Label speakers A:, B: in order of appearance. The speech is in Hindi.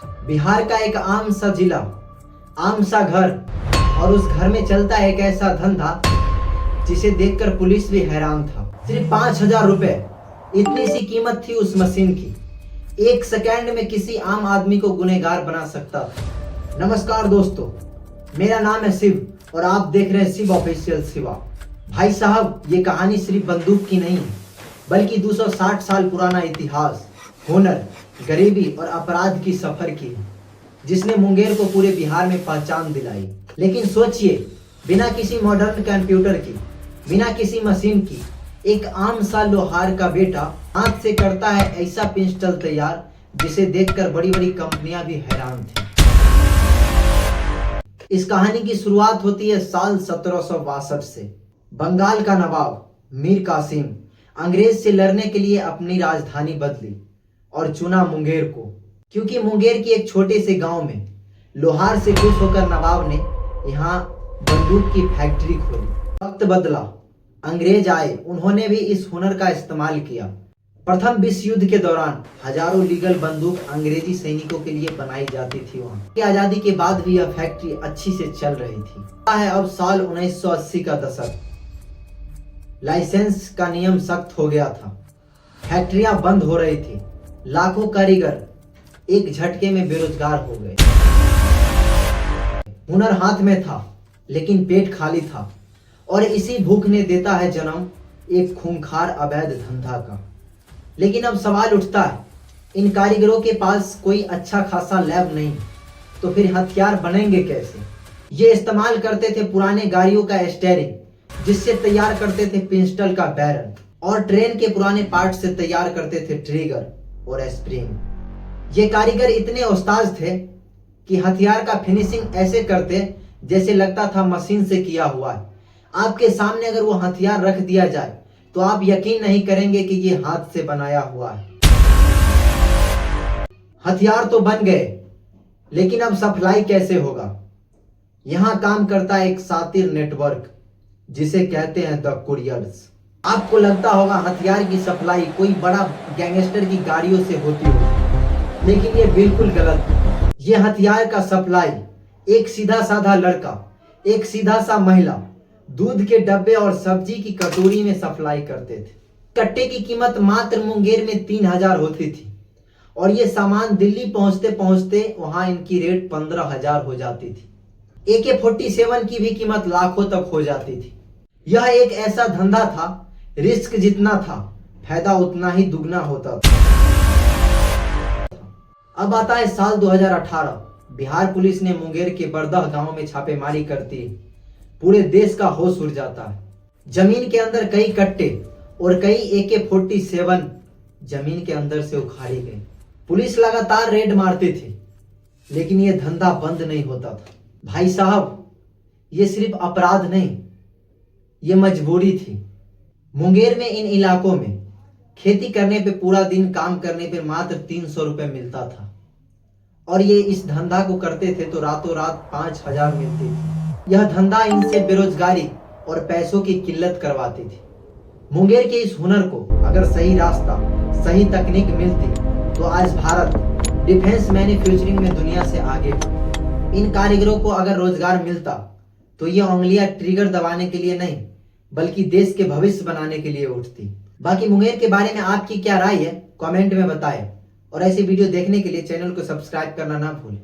A: बिहार का एक आम सा जिला, आम सा घर, और उस घर में चलता है एक ऐसा धंधा जिसे देखकर पुलिस भी हैरान था। सिर्फ 5,000 रुपए, इतनी सी कीमत थी उस मशीन की। एक सेकंड में किसी आम आदमी को गुनहगार बना सकता था। नमस्कार दोस्तों, मेरा नाम है शिव और आप देख रहे हैं शिव ऑफिशियल शिवा। भाई साहब, ये कहानी सिर्फ बंदूक की नहीं है, बल्कि 260 साल पुराना इतिहास, हुनर, गरीबी और अपराध की सफर की है, जिसने मुंगेर को पूरे बिहार में पहचान दिलाई। लेकिन सोचिए, बिना किसी मॉडर्न कंप्यूटर की, बिना किसी मशीन की, एक आम सा लोहार का बेटा हाथ से करता है ऐसा पिस्टल तैयार जिसे देखकर बड़ी बड़ी कंपनियां भी हैरान थी। इस कहानी की शुरुआत होती है साल 1762 से। बंगाल का नवाब मीर कासिम अंग्रेज से लड़ने के लिए अपनी राजधानी बदली और चुना मुंगेर को, क्योंकि मुंगेर की एक छोटे से गांव में लोहार से खुश होकर नवाब ने यहाँ बंदूक की फैक्ट्री खोली। वक्त बदला, अंग्रेज आए, उन्होंने भी इस हुनर का इस्तेमाल किया। प्रथम विश्व युद्ध के दौरान हजारों लीगल बंदूक अंग्रेजी सैनिकों के लिए बनाई जाती थी। वहाँ की आजादी के बाद भी यह फैक्ट्री अच्छी से चल रही थी। अब साल 1980 का दशक, लाइसेंस का नियम सख्त हो गया था, फैक्ट्रियां बंद हो रही थी, लाखों कारीगर एक झटके में बेरोजगार हो गए। हुनर हाथ में था लेकिन पेट खाली था, और इसी भूख ने देता है जन्म एक खूंखार अवैध धंधा का। लेकिन अब सवाल उठता है, इन कारीगरों के पास कोई अच्छा खासा लैब नहीं, तो फिर हथियार बनेंगे कैसे? ये इस्तेमाल करते थे पुराने गाड़ियों का स्टीयरिंग, जिससे तैयार करते थे पिस्टल का बैरल, और ट्रेन के पुराने पार्ट से तैयार करते थे ट्रिगर और स्प्रिंग। ये कारीगर इतने उस्ताद थे कि हथियार का फिनिशिंग ऐसे करते जैसे लगता था मशीन से किया हुआ है। आपके सामने अगर वो हथियार रख दिया जाए तो आप यकीन नहीं करेंगे कि ये हाथ से बनाया हुआ है। हथियार तो बन गए, लेकिन अब सप्लाई कैसे होगा? यहां काम करता है एक शातिर नेटवर्क, जिसे कहते हैं द कुरियर्स। आपको लगता होगा हथियार की सप्लाई कोई बड़ा गैंगस्टर की गाड़ियों से होती होगी, लेकिन ये बिल्कुल गलत है। ये हथियार का सप्लाई एक सीधा साधा लड़का, एक सीधा सा महिला दूध के डब्बे और सब्जी की कटोरी में सप्लाई करते थे। कट्टे की कीमत मात्र मुंगेर में 3,000 होती थी, और ये सामान दिल्ली पहुंचते पहुंचते वहां इनकी रेट 15,000 हो जाती थी। AK-47 की भी कीमत लाखों तक हो जाती थी। यह एक ऐसा धंधा था, रिस्क जितना था फायदा उतना ही दुगना होता था। अब आता है साल 2018। बिहार पुलिस ने मुंगेर के बरदह गांव में छापेमारी करती है। पूरे देश का होश उड़ जाता है। जमीन के अंदर कई कट्टे और कई AK-47 जमीन के अंदर से उखाड़ी गई। पुलिस लगातार रेड मारती थी, लेकिन यह धंधा बंद नहीं होता था। भाई साहब, ये सिर्फ अपराध नहीं, ये मजबूरी थी। मुंगेर में इन इलाकों में खेती करने पे पूरा दिन काम करने पे मात्र 300 रुपए मिलता था, और ये इस धंधा को करते थे तो रातों रात 5,000 मिलती थी। यह धंधा इनसे बेरोजगारी और पैसों की किल्लत करवाती थी। मुंगेर के इस हुनर को अगर सही रास्ता, सही तकनीक मिलती तो आज भारत डिफेंस मैन्युफैक्चरिंग में दुनिया से आगे था। इन कारीगरों को अगर रोजगार मिलता तो ये उंगलियां ट्रिगर दबाने के लिए नहीं, बल्कि देश के भविष्य बनाने के लिए उठती। बाकी मुंगेर के बारे में आपकी क्या राय है, कमेंट में बताएं, और ऐसी वीडियो देखने के लिए चैनल को सब्सक्राइब करना ना भूलें।